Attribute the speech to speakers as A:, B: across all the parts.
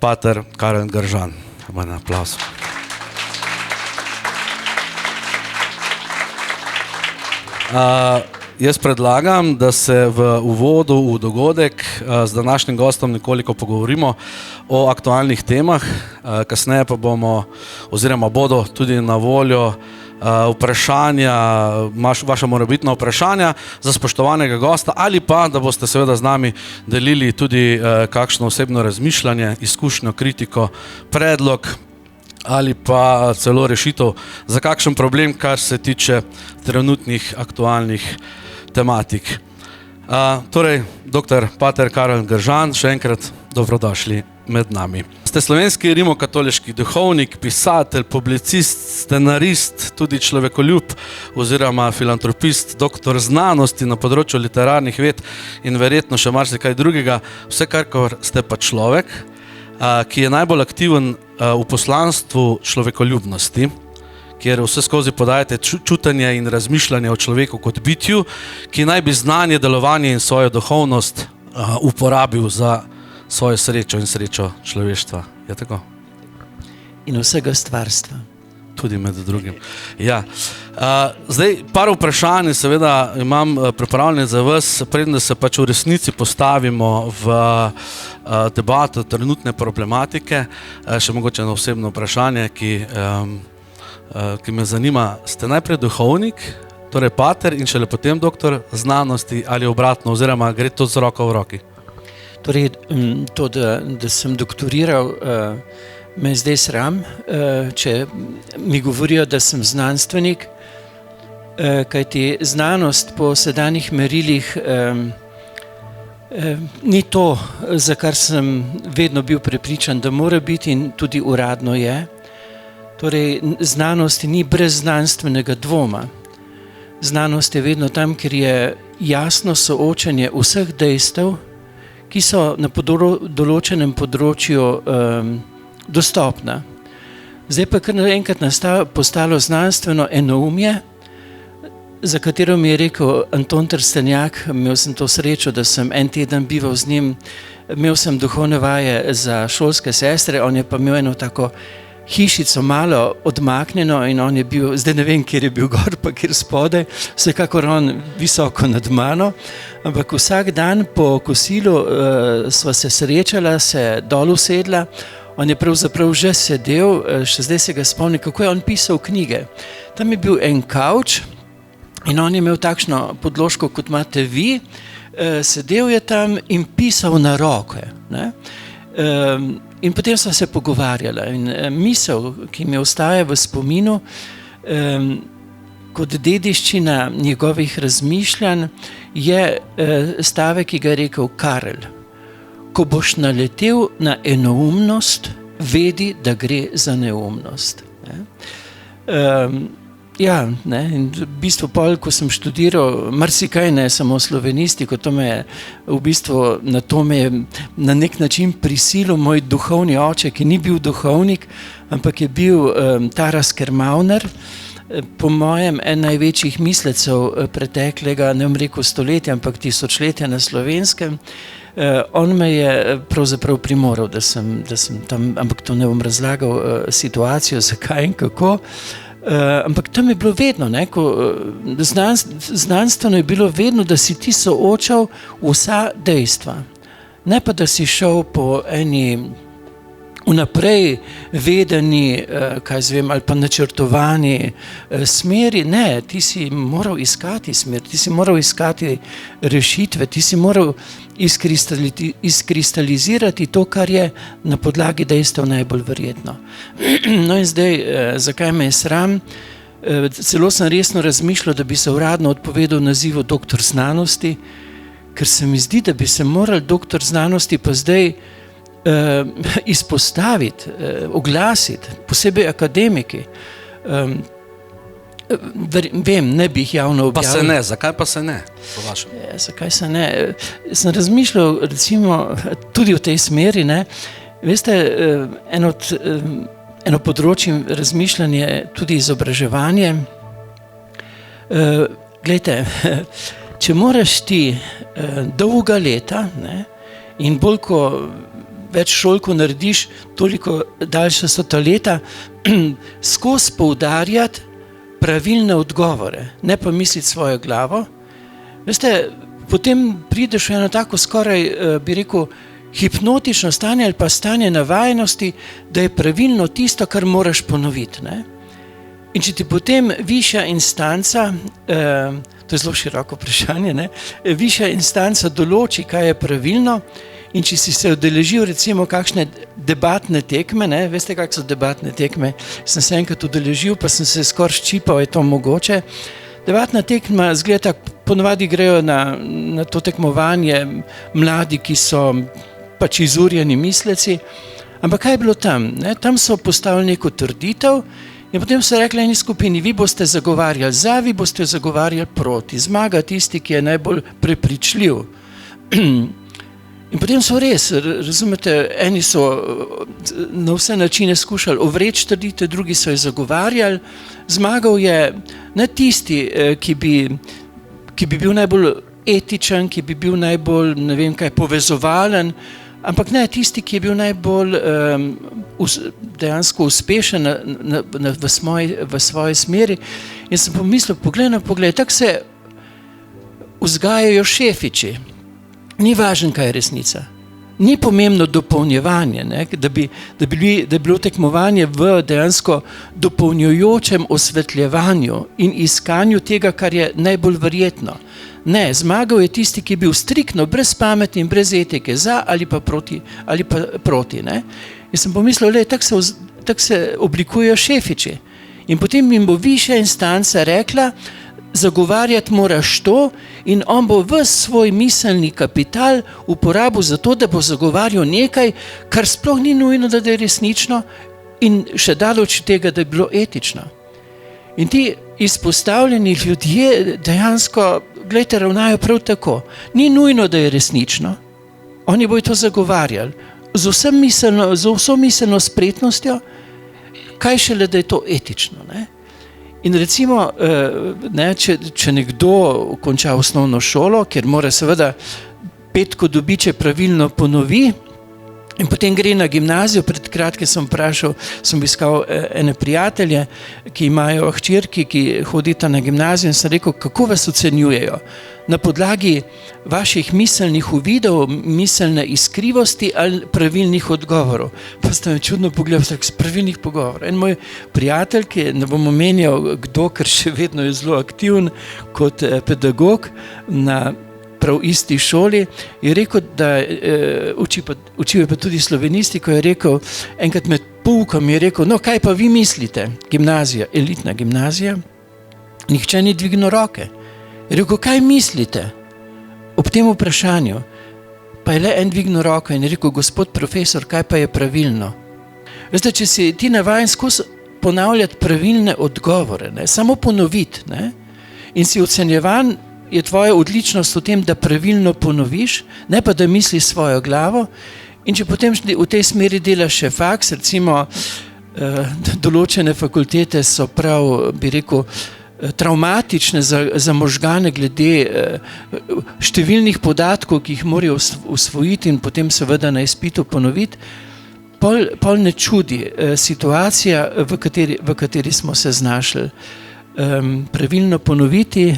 A: pater Karel Gržan. Manj aplauz. Jaz predlagam, da se v uvodu v dogodek z današnjim gostom nekoliko pogovorimo o aktualnih temah, kasneje pa bomo, oziroma bodo tudi na voljo vprašanja, vaša morebitna vprašanja za spoštovanega gosta, ali pa, da boste seveda z nami delili tudi kakšno osebno razmišljanje, izkušnjo, kritiko, predlog ali pa celo rešitev za kakšen problem, kar se tiče trenutnih aktualnih tematik. Torej, dr. pater Karel Gržan, še enkrat dobrodošli med nami. Ste slovenski rimokatoliški duhovnik, pisatelj, publicist, scenarist, tudi človekoljub oziroma filantropist, doktor znanosti na področju literarnih ved in verjetno še marsikaj drugega. Vsekakor ste pa človek, ki je najbolj aktiven v poslanstvu človekoljubnosti, kjer vse skozi podajate čutenje in razmišljanje o človeku kot bitju, ki naj bi znanje, delovanje in svojo duhovnost uporabil za svojo srečo in srečo človeštva. Je tako?
B: In vsega stvarstva.
A: Tudi med drugim. Ja. Zdaj, par vprašanj seveda imam pripravljene za vas, preden se pač v resnici postavimo v debato trenutne problematike. Še mogoče eno osebno vprašanje, ki me zanima. Ste najprej duhovnik, torej pater in šele potem doktor znanosti ali obratno, oziroma gre to z roko v roki?
B: Torej, to, da sem doktoriral, me je zdaj sram, če mi govorijo, da sem znanstvenik, kajti znanost po sedanjih merilih ni to, za kar sem vedno bil prepričan, da mora biti in tudi uradno je. Torej, znanost ni brez znanstvenega dvoma. Znanost je vedno tam, ker je jasno soočenje vseh dejstev, ki so na določenem področju dostopna. Zdaj pa kar naenkrat postalo znanstveno enoumje, za katero mi je rekel Anton Trstenjak, imel sem to srečo, da sem en teden bival z njim, imel sem duhovne vaje za šolske sestre, on je pa imel eno tako hišico malo odmaknjeno in on je bil, zdaj ne vem, kjer je bil gor, pa kjer spodaj, vsekakor on visoko nad mano, ampak vsak dan po kosilu sva se srečala, se dol usedla, on je pravzaprav že sedel, še zdaj se ga spomnim, kako je on pisal knjige. Tam je bil en kavč in on je imel takšno podložko, kot imate vi, sedel je tam in pisal na roke, ne? In potem sva se pogovarjala in misel, ki mi ostaja v spominu, kot dediščina njegovih razmišljanj, je stavek, ki ga je rekel Karel. Ko boš naletel na enoumnost, vedi, da gre za neumnost. Ja, ne, in v bistvu pol, ko sem študiral, marsikaj ne, samo slovenistiko, to me je v bistvu, na to me je na nek način prisilil moj duhovni oče, ki ni bil duhovnik, ampak je bil Taras Kermauner, po mojem en največjih mislecev preteklega, ne bom rekel stoletja, ampak tisočletja na Slovenskem. On me je pravzaprav primoral, da sem tam, ampak to ne bom razlagal situacijo, zakaj in kako. Ampak tam je bilo vedno, ne, znanstveno je bilo vedno, da si ti soočal vsa dejstva. Ne pa, da si šel po eni vnaprej vedeni, ali pa načrtovani smeri. Ne, ti si moral iskati smer, ti si moral iskati rešitve, ti si moral izkristalizirati to, kar je na podlagi dejstev najbolj verjetno. No in zdaj, zakaj me je sram? Celo sem resno razmišljal, da bi se uradno odpovedal nazivu doktor znanosti, ker se mi zdi, da bi se moral doktor znanosti pa zdaj izpostaviti, oglasiti, posebej akademiki. Vem, ne bi jih javno objavil.
A: Pa se ne, zakaj pa se ne?
B: Zakaj se ne? Sem razmišljal recimo tudi v tej smeri, ne. Veste, eno področje razmišljanje, tudi izobraževanje. Glejte, če moraš ti dolga leta, ne, in bolj ko več šol, ko narediš, toliko daljša so ta leta, skozi poudarjati pravilne odgovore, ne pa misliti svojo glavo. Veste, potem prideš v eno tako skoraj, bi rekel, hipnotično stanje ali pa stanje navajenosti, da je pravilno tisto, kar moraš ponoviti. Ne? In če ti potem višja instanca, to je zelo široko vprašanje, ne? Višja instanca določi, kaj je pravilno, in če si se udeležil recimo kakšne debatne tekme, ne? Veste, kak so debatne tekme, sem se enkrat udeležil, pa sem se skoraj ščipal, je to mogoče. Debatna tekma zgleda, ponovadi grejo na to tekmovanje mladi, ki so pač izurjeni misleci, ampak kaj je bilo tam? Ne? Tam so postavili neko trditev in potem so rekli eni skupini, vi boste zagovarjali za, vi boste zagovarjali proti, zmaga tisti, ki je najbolj prepričljiv. In potem so res, razumete, eni so na vse načine skušali ovreči trditev, drugi so jo zagovarjali, zmagal je ne tisti, ki bi bil najbolj etičen, ki bi bil najbolj, ne vem kaj, povezovalen, ampak ne tisti, ki je bil najbolj dejansko uspešen v svoji smeri. In sem pomislil, poglej, tako se vzgajajo šefiči. Ni važno, kaj je resnica. Ni pomembno dopolnjevanje, ne? Da bi bilo tekmovanje v dejansko dopolnjujočem osvetljevanju in iskanju tega, kar je najbolj verjetno. Ne, zmagal je tisti, ki je bil striktno, brez pameti in brez etike, za ali pa proti. Ne? In sem pomislil, tako se oblikujejo šefiči. In potem jim bo višja instanca rekla, zagovarjati moraš to in on bo ves svoj miselni kapital uporabil za to, da bo zagovarjal nekaj, kar sploh ni nujno, da je resnično in še daleč tega, da je bilo etično. In ti izpostavljeni ljudje dejansko, gledajte, ravnajo prav tako. Ni nujno, da je resnično. Oni bojo to zagovarjali. Z vso miselno spretnostjo, kaj šele, da je to etično. Ne? In recimo, če nekdo konča osnovno šolo, ker mora seveda petko dobiče pravilno ponovi, in potem gre na gimnazijo, pred kratkim sem vprašal, sem iskal ene prijatelje, ki imajo hčerki, ki hodita na gimnazijo, in sem rekel, kako vas ocenjujejo? Na podlagi vaših miselnih uvidov, miselne iskrivosti ali pravilnih odgovorov. Pa ste me čudno pogledali, tako z pravilnih pogovorov. En moj prijatelj, ki ne bom omenjal kdo, ker še vedno je zelo aktiven kot pedagog na prav isti šoli, je rekel, da učil je pa tudi slovenistiko, je rekel, enkrat med poukom je rekel, no kaj pa vi mislite? Gimnazija, elitna gimnazija, nihče ni dvignil roke. Je rekel, kaj mislite ob tem vprašanju? Pa je le en dvignil roko in je rekel, gospod profesor, kaj pa je pravilno? Veste, če si ti navajen skozi ponavljati pravilne odgovore, ne, samo ponoviti, ne, in si ocenjevan, je tvoja odličnost v tem, da pravilno ponoviš, ne pa da misliš svojo glavo, in če potem v tej smeri delaš še faks, recimo določene fakultete so prav, bi rekel, traumatične za možgane glede številnih podatkov, ki jih morajo usvojiti in potem seveda na izpitu ponoviti, pol ne čudi situacija, v kateri smo se znašli. Pravilno ponoviti,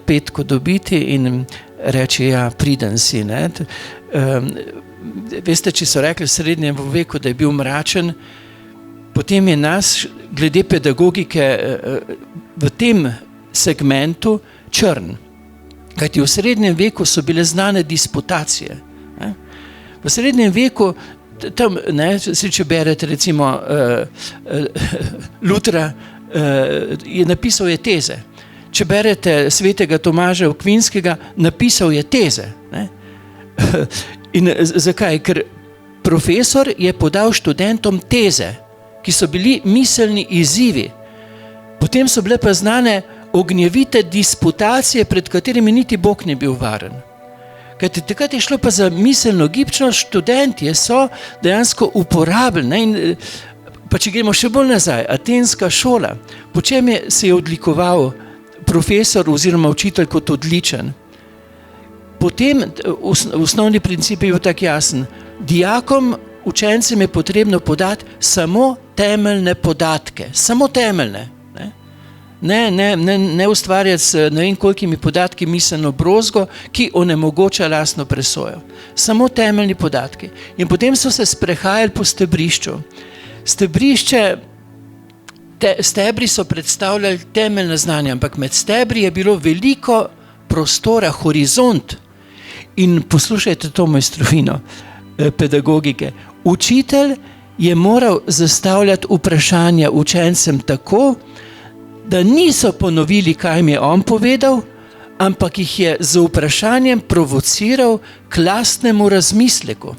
B: petko dobiti in reči, ja, priden si. Ne? Veste, če so rekli v srednjem veku, da je bil mračen, potem je nas, glede pedagogike, v tem segmentu črn. Kajti v srednjem veku so bile znane disputacije. Ne? V srednjem veku, tam, ne, če berete recimo Lutra, je napisal je teze. Če berete svetega Tomaža Akvinskega, napisal je teze. Ne? In zakaj? Ker profesor je podal študentom teze, ki so bili miselni izzivi. Potem so bile pa znane ognjevite disputacije, pred katerimi niti Bog ne bil varen. Kajti takrat je šlo pa za miselno gibčnost, študentje so dejansko uporabili. Ne? In pa če gremo še bolj nazaj, atenska šola, po čem se je odlikoval profesor oziroma učitelj kot odličen? Potem osnovni princip je bil tak jasen. Dijakom učencem je potrebno podati samo temeljne podatke, samo temeljne. Ne ustvarjati s ne vem kolikimi podatki miselno brozgo, ki onemogoča lastno presojo. Samo temeljni podatki. In potem so se sprehajali po stebrišču. Stebri so predstavljali temeljna znanja, ampak med stebri je bilo veliko prostora, horizont. In poslušajte to mojstrovino pedagogike. Učitelj je moral zastavljati vprašanja učencem tako, da niso ponovili, kaj jim je on povedal, ampak jih je z vprašanjem provociral k lastnemu razmisleku.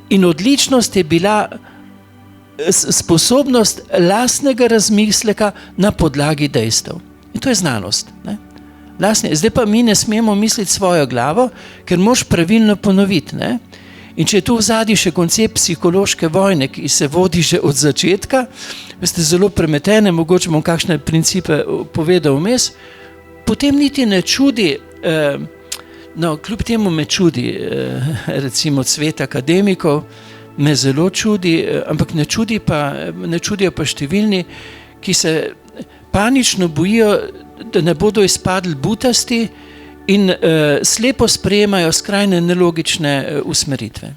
B: In odličnost je bila sposobnost lastnega razmisleka na podlagi dejstev. In to je znanost. Ne? Zdaj pa mi ne smemo misliti svojo glavo, ker moraš pravilno ponoviti. Ne? In če je tu vzadnji še koncept psihološke vojne, ki se vodi že od začetka, veste, zelo premetene, mogoče bom kakšne principe povedal vmes, potem niti ne čudi, kljub temu me čudi, recimo cvet akademikov, me zelo čudi, ampak ne čudijo pa številni, ki se panično bojijo, da ne bodo izpadli butasti in slepo sprejemajo skrajne nelogične usmeritve.